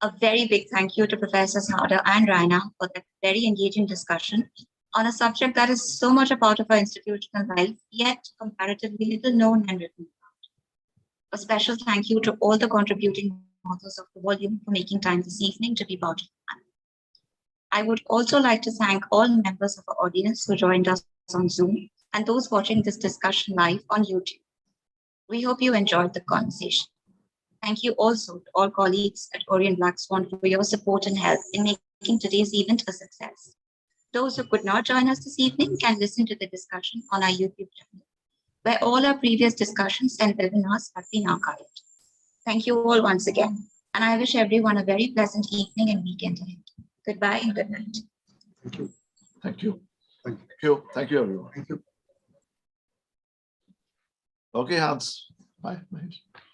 A very big thank you to Professors Harder and Raina for that very engaging discussion on a subject that is so much a part of our institutional life, yet comparatively little known and written about. A special thank you to all the contributing authors of the volume for making time this evening to be part of the panel. I would also like to thank all members of our audience who joined us on Zoom and those watching this discussion live on YouTube. We hope you enjoyed the conversation. Thank you also to all colleagues at Orient Black Swan for your support and help in making today's event a success. Those who could not join us this evening can listen to the discussion on our YouTube channel, where all our previous discussions and webinars have been archived. Thank you all once again, and I wish everyone a very pleasant evening and weekend ahead. Goodbye and good night. Thank you. Thank you. Thank you. Thank you. Thank you, everyone. Thank you. Okay, Hans. Bye. Bye.